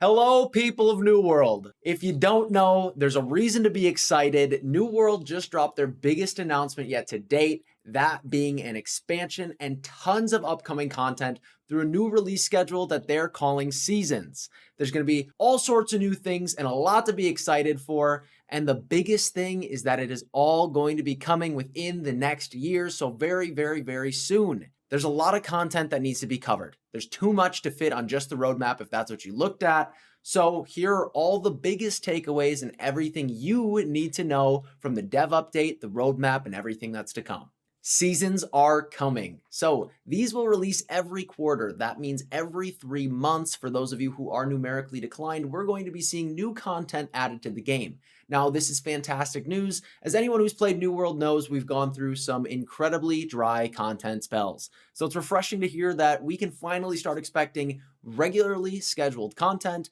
Hello, people of New World. If you don't know, there's a reason to be excited. New World just dropped their biggest announcement yet to date, that being an expansion and tons of upcoming content through a new release schedule that they're calling Seasons. There's going to be all sorts of new things and a lot to be excited for. And the biggest thing is that it is all going to be coming within the next year, so very, very, very soon. There's a lot of content that needs to be covered. There's too much to fit on just the roadmap if that's what you looked at. So here are all the biggest takeaways and everything you need to know from the dev update, the roadmap, and everything that's to come. Seasons are coming. So these will release every quarter. That means every 3 months. For those of you who are numerically declined, we're going to be seeing new content added to the game. Now, this is fantastic news. As anyone who's played New World knows, we've gone through some incredibly dry content spells. So it's refreshing to hear that we can finally start expecting regularly scheduled content.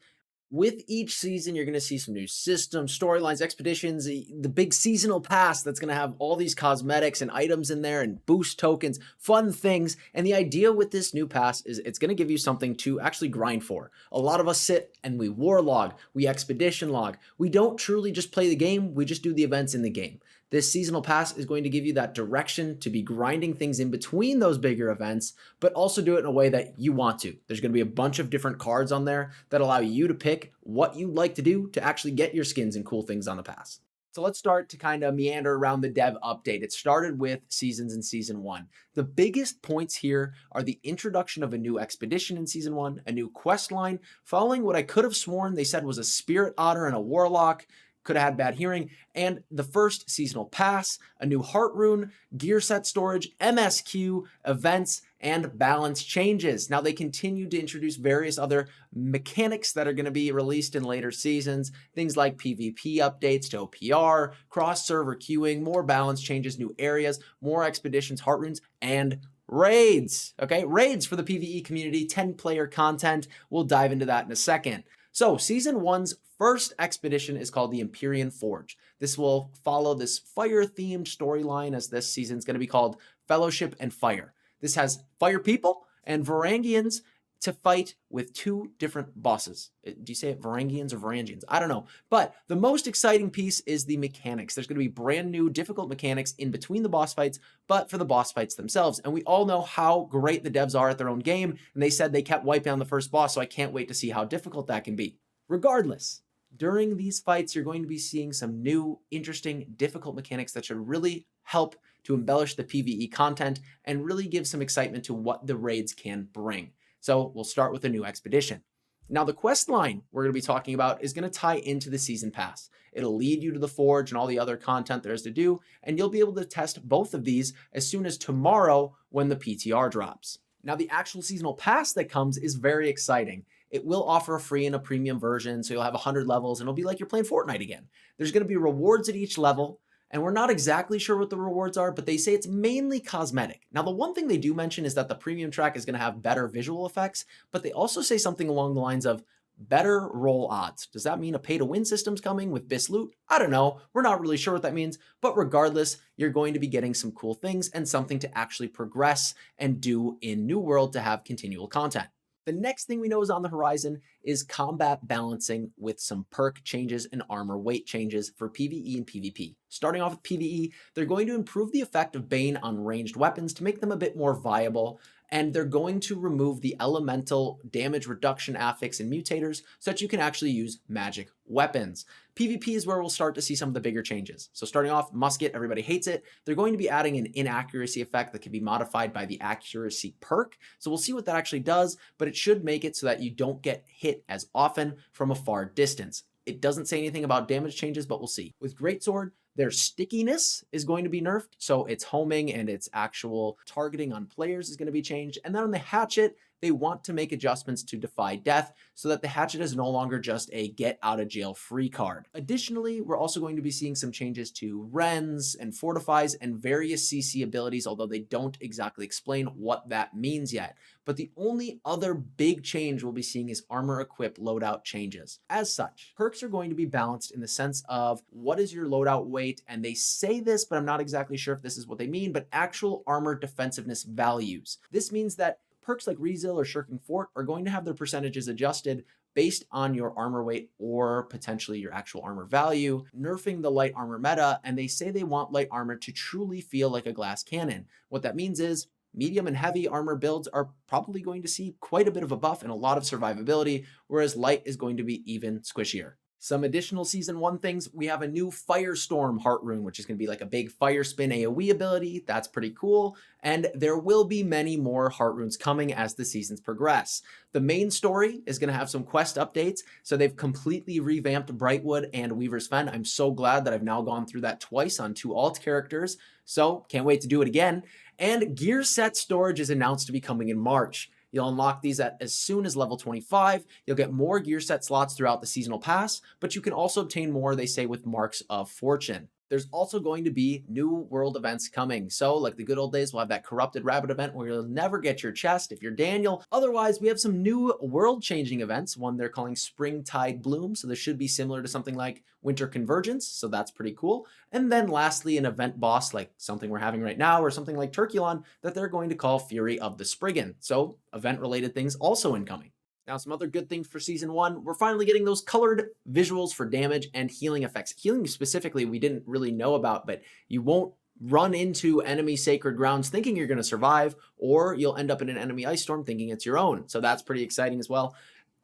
With each season, you're going to see some new systems, storylines, expeditions, the big seasonal pass that's going to have all these cosmetics and items in there and boost tokens, fun things. And the idea with this new pass is it's going to give you something to actually grind for. A lot of us sit and we war log, we expedition log. We don't truly just play the game, we just do the events in the game. This seasonal pass is going to give you that direction to be grinding things in between those bigger events, but also do it in a way that you want to. There's going to be a bunch of different cards on there that allow you to pick what you like to do to actually get your skins and cool things on the pass. So let's start to kind of meander around the dev update. It started with Seasons in Season 1. The biggest points here are the introduction of a new expedition in Season 1, a new quest line, following what I could have sworn they said was a Spirit Otter and a Warlock. Could have had bad hearing, and the first seasonal pass, a new heart rune, gear set storage, MSQ, events, and balance changes. Now they continue to introduce various other mechanics that are going to be released in later seasons, things like PvP updates to OPR, cross-server queuing, more balance changes, new areas, more expeditions, heart runes, and raids. Okay, raids for the PvE community, 10-player content. We'll dive into that in a second. So Season 1's first expedition is called the Empyrean Forge. This will follow this fire-themed storyline, as this season is going to be called Fellowship and Fire. This has fire people and Varangians to fight with 2 different bosses. Do you say it Varangians or Varangians? I don't know. But the most exciting piece is the mechanics. There's going to be brand new difficult mechanics in between the boss fights, but for the boss fights themselves. And we all know how great the devs are at their own game, and they said they kept wiping on the first boss, so I can't wait to see how difficult that can be. Regardless, during these fights, you're going to be seeing some new, interesting, difficult mechanics that should really help to embellish the PvE content and really give some excitement to what the raids can bring. So we'll start with a new expedition. Now the quest line we're going to be talking about is going to tie into the season pass. It'll lead you to the forge and all the other content there is to do, and you'll be able to test both of these as soon as tomorrow when the PTR drops. Now the actual seasonal pass that comes is very exciting. It will offer a free and a premium version, so you'll have 100 levels, and it'll be like you're playing Fortnite again. There's going to be rewards at each level, and we're not exactly sure what the rewards are, but they say it's mainly cosmetic. Now, the one thing they do mention is that the premium track is going to have better visual effects, but they also say something along the lines of better roll odds. Does that mean a pay-to-win system's coming with BIS loot? I don't know. We're not really sure what that means, but regardless, you're going to be getting some cool things and something to actually progress and do in New World to have continual content. The next thing we know is on the horizon is combat balancing with some perk changes and armor weight changes for PvE and PvP. Starting off with PvE, they're going to improve the effect of Bane on ranged weapons to make them a bit more viable, and they're going to remove the elemental damage reduction affix and mutators so that you can actually use magic weapons. PvP is where we'll start to see some of the bigger changes. So starting off, Musket, everybody hates it. They're going to be adding an inaccuracy effect that can be modified by the accuracy perk. So we'll see what that actually does, but it should make it so that you don't get hit as often from a far distance. It doesn't say anything about damage changes, but we'll see. With Greatsword, their stickiness is going to be nerfed, so its homing and its actual targeting on players is going to be changed. And then on the hatchet, they want to make adjustments to defy death so that the hatchet is no longer just a get out of jail free card. Additionally, we're also going to be seeing some changes to Rens and Fortifies and various CC abilities, although they don't exactly explain what that means yet. But the only other big change we'll be seeing is armor equip loadout changes. As such, perks are going to be balanced in the sense of what is your loadout weight, and they say this, but I'm not exactly sure if this is what they mean, but actual armor defensiveness values. This means that perks like Rezill or Shirking Fort are going to have their percentages adjusted based on your armor weight or potentially your actual armor value, nerfing the light armor meta, and they say they want light armor to truly feel like a glass cannon. What that means is medium and heavy armor builds are probably going to see quite a bit of a buff and a lot of survivability, whereas light is going to be even squishier. Some additional Season 1 things, we have a new Firestorm Heart Rune, which is going to be like a big fire spin AoE ability. That's pretty cool. And there will be many more Heart Runes coming as the seasons progress. The main story is going to have some quest updates. So they've completely revamped Brightwood and Weaver's Fen. I'm so glad that I've now gone through that twice on 2 alt characters. So can't wait to do it again. And gear set storage is announced to be coming in March. You'll unlock these at as soon as level 25. You'll get more gear set slots throughout the seasonal pass, but you can also obtain more, they say, with Marks of Fortune. There's also going to be new world events coming. So like the good old days, we'll have that Corrupted Rabbit event where you'll never get your chest if you're Daniel. Otherwise, we have some new world-changing events, one they're calling Springtide Bloom. So this should be similar to something like Winter Convergence. So that's pretty cool. And then lastly, an event boss like something we're having right now or something like Turkulon that they're going to call Fury of the Spriggan. So event-related things also incoming. Now, some other good things for Season 1, we're finally getting those colored visuals for damage and healing effects. Healing specifically, we didn't really know about, but you won't run into enemy sacred grounds thinking you're going to survive, or you'll end up in an enemy ice storm thinking it's your own. So that's pretty exciting as well.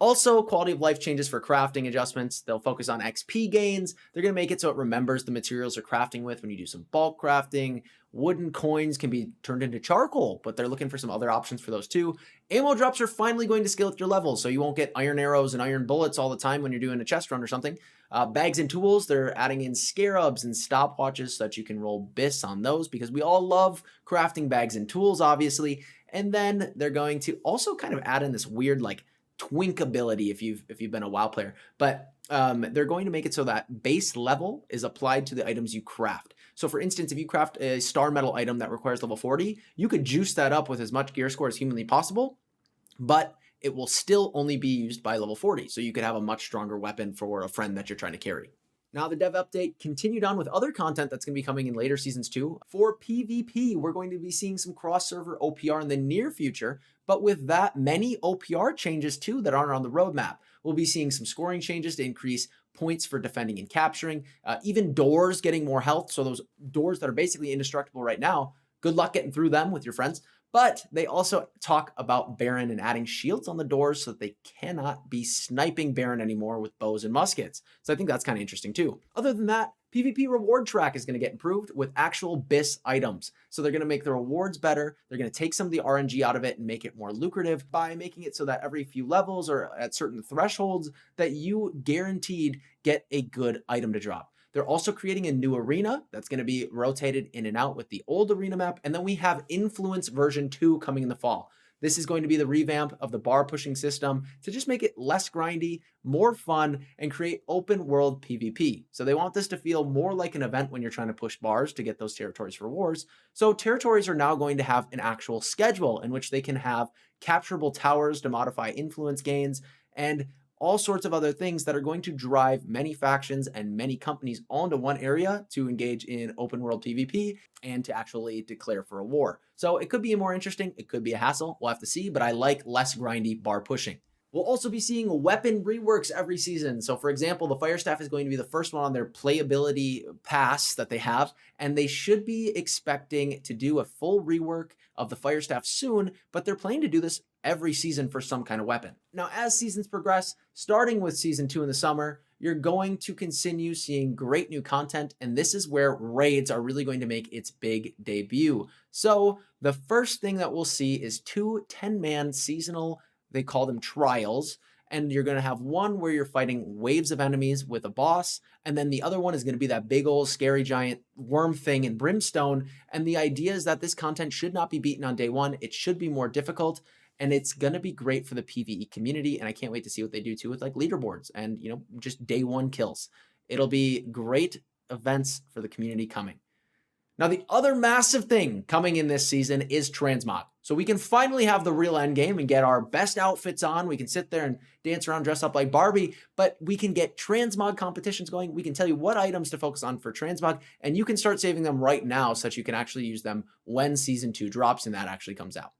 Also, quality of life changes for crafting adjustments. They'll focus on XP gains. They're going to make it so it remembers the materials you're crafting with when you do some bulk crafting. Wooden coins can be turned into charcoal, but they're looking for some other options for those too. Ammo drops are finally going to scale with your levels, so you won't get iron arrows and iron bullets all the time when you're doing a chest run or something. Bags and tools, they're adding in scarabs and stopwatches so that you can roll bis on those, because we all love crafting bags and tools, obviously. And then they're going to also kind of add in this weird like twink ability if you've been a WoW player, but they're going to make it so that base level is applied to the items you craft. So for instance, if you craft a star metal item that requires level 40, you could juice that up with as much gear score as humanly possible, but it will still only be used by level 40. So you could have a much stronger weapon for a friend that you're trying to carry. Now, the dev update continued on with other content that's going to be coming in later seasons too. For PvP, we're going to be seeing some cross-server OPR in the near future, but with that, many OPR changes too that aren't on the roadmap. We'll be seeing some scoring changes to increase points for defending and capturing, even doors getting more health. So those doors that are basically indestructible right now, good luck getting through them with your friends. But they also talk about Baron and adding shields on the doors so that they cannot be sniping Baron anymore with bows and muskets. So I think that's kind of interesting too. Other than that, PvP reward track is going to get improved with actual BIS items. So they're going to make the rewards better. They're going to take some of the RNG out of it and make it more lucrative by making it so that every few levels or at certain thresholds that you guaranteed get a good item to drop. They're also creating a new arena that's going to be rotated in and out with the old arena map. And then we have Influence version 2 coming in the fall. This is going to be the revamp of the bar pushing system to just make it less grindy, more fun, and create open world PvP. So they want this to feel more like an event when you're trying to push bars to get those territories for wars. So territories are now going to have an actual schedule in which they can have capturable towers to modify influence gains and all sorts of other things that are going to drive many factions and many companies all into one area to engage in open world PvP and to actually declare for a war. So it could be more interesting. It could be a hassle. We'll have to see, but I like less grindy bar pushing. We'll also be seeing weapon reworks every season. So for example, the Fire Staff is going to be the first one on their playability pass that they have, and they should be expecting to do a full rework of the Fire Staff soon, but they're planning to do this every season for some kind of weapon. Now, as seasons progress, starting with Season 2 in the summer, you're going to continue seeing great new content, and this is where raids are really going to make its big debut. So the first thing that we'll see is 2 10-man seasonal, they call them trials, and you're going to have one where you're fighting waves of enemies with a boss, and then the other one is going to be that big old scary giant worm thing in Brimstone, and the idea is that this content should not be beaten on day one. It should be more difficult, and it's going to be great for the PvE community, and I can't wait to see what they do too with like leaderboards and, you know, just day one kills. It'll be great events for the community coming. Now, the other massive thing coming in this season is Transmog. So we can finally have the real endgame and get our best outfits on. We can sit there and dance around, dress up like Barbie, but we can get Transmog competitions going. We can tell you what items to focus on for Transmog, and you can start saving them right now so that you can actually use them when Season 2 drops and that actually comes out.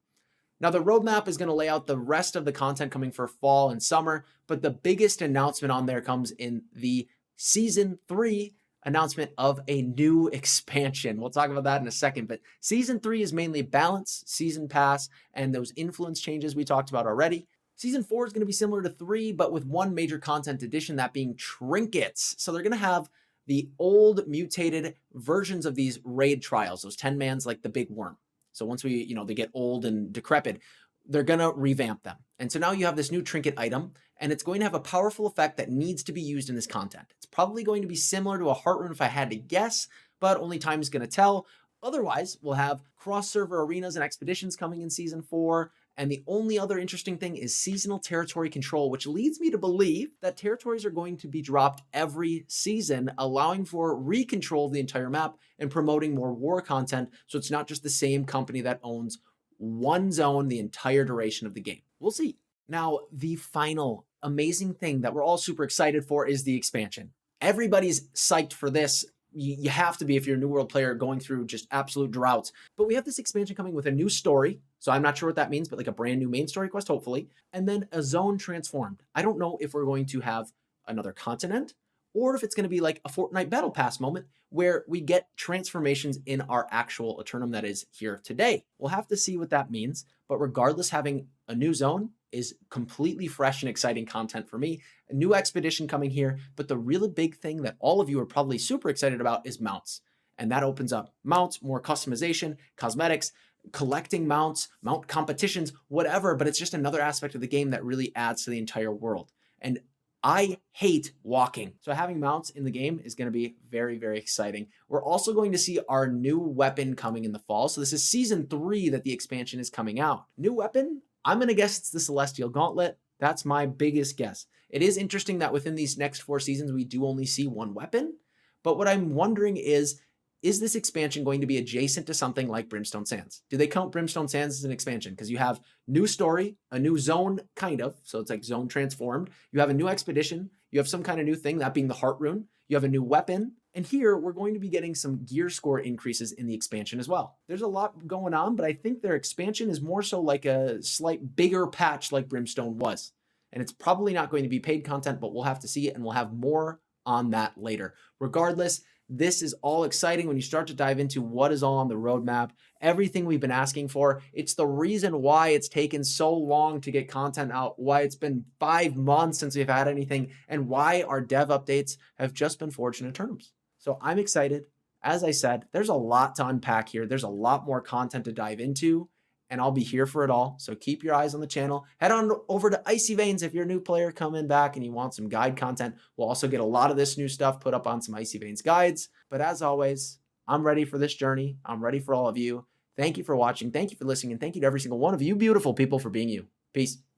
Now, the roadmap is going to lay out the rest of the content coming for fall and summer, but the biggest announcement on there comes in the Season 3 announcement of a new expansion. We'll talk about that in a second, but Season 3 is mainly balance, Season Pass, and those influence changes we talked about already. Season 4 is going to be similar to 3, but with one major content addition, that being trinkets. So they're going to have the old mutated versions of these raid trials, those 10-mans like the big worm. So once they get old and decrepit, they're going to revamp them. And so now you have this new trinket item, and it's going to have a powerful effect that needs to be used in this content. It's probably going to be similar to a heart rune if I had to guess, but only time is going to tell. Otherwise, we'll have cross-server arenas and expeditions coming in Season 4, and the only other interesting thing is seasonal territory control, which leads me to believe that territories are going to be dropped every season, allowing for recontrol of the entire map and promoting more war content, so it's not just the same company that owns one zone the entire duration of the game. We'll see. Now, the final amazing thing that we're all super excited for is the expansion. Everybody's psyched for this. You have to be if you're a New World player going through just absolute droughts. But we have this expansion coming with a new story. So I'm not sure what that means, but like a brand new main story quest, hopefully. And then a zone transformed. I don't know if we're going to have another continent or if it's going to be like a Fortnite Battle Pass moment where we get transformations in our actual Eternum that is here today. We'll have to see what that means. But regardless, having a new zone is completely fresh and exciting content for me. A new expedition coming here, but the really big thing that all of you are probably super excited about is mounts. And that opens up mounts, more customization, cosmetics, collecting mounts, mount competitions, whatever, but it's just another aspect of the game that really adds to the entire world. And I hate walking. So having mounts in the game is going to be very, very exciting. We're also going to see our new weapon coming in the fall. So this is Season 3 that the expansion is coming out. New weapon? I'm going to guess it's the Celestial Gauntlet. That's my biggest guess. It is interesting that within these next 4 seasons, we do only see one weapon. But what I'm wondering is this expansion going to be adjacent to something like Brimstone Sands? Do they count Brimstone Sands as an expansion? Because you have new story, a new zone, kind of. So it's like zone transformed. You have a new expedition. You have some kind of new thing, that being the heart rune. You have a new weapon. And here we're going to be getting some gear score increases in the expansion as well. There's a lot going on, but I think their expansion is more so like a slight bigger patch like Brimstone was. And it's probably not going to be paid content, but we'll have to see it, and we'll have more on that later. Regardless, this is all exciting when you start to dive into what is all on the roadmap, everything we've been asking for. It's the reason why it's taken so long to get content out, why it's been 5 months since we've had anything, and why our dev updates have just been fortunate terms. So I'm excited. As I said, there's a lot to unpack here. There's a lot more content to dive into, and I'll be here for it all. So keep your eyes on the channel. Head on over to Icy Veins if you're a new player coming back and you want some guide content. We'll also get a lot of this new stuff put up on some Icy Veins guides. But as always, I'm ready for this journey. I'm ready for all of you. Thank you for watching. Thank you for listening. And thank you to every single one of you beautiful people for being you. Peace.